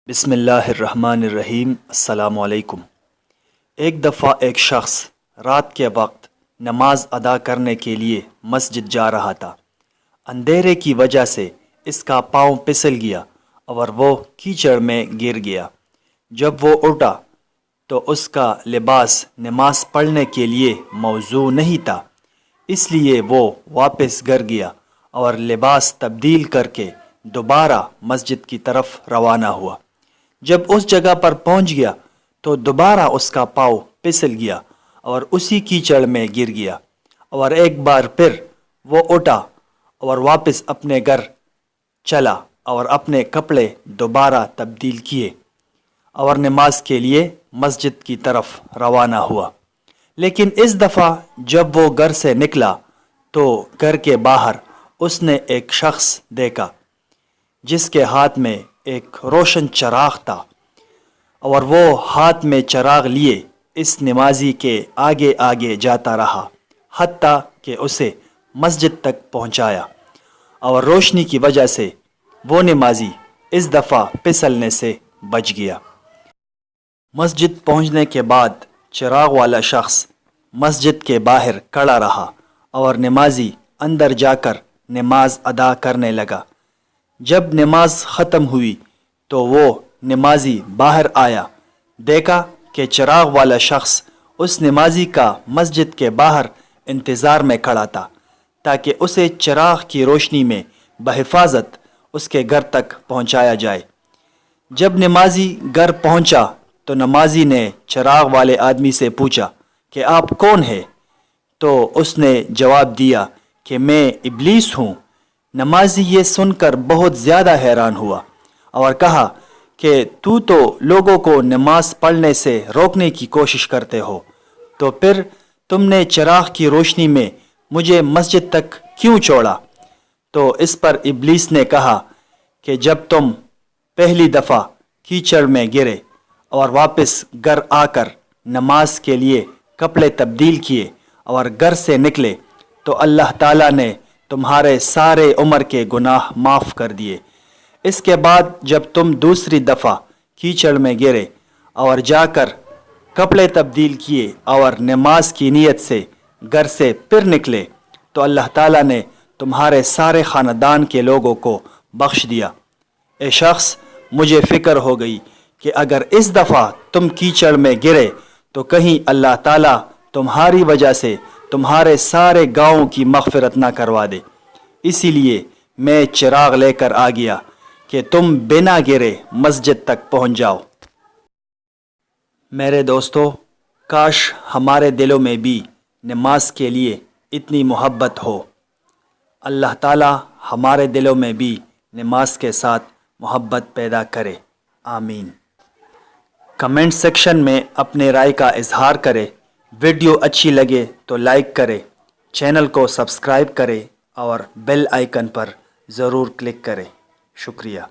بسم اللہ الرحمن الرحیم۔ السلام علیکم۔ ایک دفعہ ایک شخص رات کے وقت نماز ادا کرنے کے لیے مسجد جا رہا تھا۔ اندھیرے کی وجہ سے اس کا پاؤں پھسل گیا اور وہ کیچڑ میں گر گیا۔ جب وہ اٹھا تو اس کا لباس نماز پڑھنے کے لیے موزوں نہیں تھا، اس لیے وہ واپس گھر گیا اور لباس تبدیل کر کے دوبارہ مسجد کی طرف روانہ ہوا۔ جب اس جگہ پر پہنچ گیا تو دوبارہ اس کا پاؤں پھسل گیا اور اسی کیچڑ میں گر گیا، اور ایک بار پھر وہ اٹھا اور واپس اپنے گھر چلا اور اپنے کپڑے دوبارہ تبدیل کیے اور نماز کے لیے مسجد کی طرف روانہ ہوا۔ لیکن اس دفعہ جب وہ گھر سے نکلا تو گھر کے باہر اس نے ایک شخص دیکھا جس کے ہاتھ میں ایک روشن چراغ تھا، اور وہ ہاتھ میں چراغ لیے اس نمازی کے آگے آگے جاتا رہا حتیٰ کہ اسے مسجد تک پہنچایا، اور روشنی کی وجہ سے وہ نمازی اس دفعہ پھسلنے سے بچ گیا۔ مسجد پہنچنے کے بعد چراغ والا شخص مسجد کے باہر کھڑا رہا اور نمازی اندر جا کر نماز ادا کرنے لگا۔ جب نماز ختم ہوئی تو وہ نمازی باہر آیا، دیکھا کہ چراغ والا شخص اس نمازی کا مسجد کے باہر انتظار میں کھڑا تھا تاکہ اسے چراغ کی روشنی میں بحفاظت اس کے گھر تک پہنچایا جائے۔ جب نمازی گھر پہنچا تو نمازی نے چراغ والے آدمی سے پوچھا کہ آپ کون ہیں؟ تو اس نے جواب دیا کہ میں ابلیس ہوں۔ نمازی یہ سن کر بہت زیادہ حیران ہوا اور کہا کہ تو لوگوں کو نماز پڑھنے سے روکنے کی کوشش کرتے ہو، تو پھر تم نے چراغ کی روشنی میں مجھے مسجد تک کیوں چھوڑا؟ تو اس پر ابلیس نے کہا کہ جب تم پہلی دفعہ کیچڑ میں گرے اور واپس گھر آ کر نماز کے لیے کپڑے تبدیل کیے اور گھر سے نکلے تو اللہ تعالیٰ نے تمہارے سارے عمر کے گناہ معاف کر دیے۔ اس کے بعد جب تم دوسری دفعہ کیچڑ میں گرے اور جا کر کپڑے تبدیل کیے اور نماز کی نیت سے گھر سے پھر نکلے تو اللہ تعالیٰ نے تمہارے سارے خاندان کے لوگوں کو بخش دیا۔ اے شخص، مجھے فکر ہو گئی کہ اگر اس دفعہ تم کیچڑ میں گرے تو کہیں اللہ تعالیٰ تمہاری وجہ سے تمہارے سارے گاؤں کی مغفرت نہ کروا دے، اسی لیے میں چراغ لے کر آ گیا کہ تم بنا گرے مسجد تک پہنچ جاؤ۔ میرے دوستو، کاش ہمارے دلوں میں بھی نماز کے لیے اتنی محبت ہو۔ اللہ تعالی ہمارے دلوں میں بھی نماز کے ساتھ محبت پیدا کرے، آمین۔ کمنٹ سیکشن میں اپنے رائے کا اظہار کرے۔ ویڈیو اچھی لگے تو لائک کرے، چینل کو سبسکرائب کرے اور بیل آئیکن پر ضرور کلک کرے۔ شکریہ۔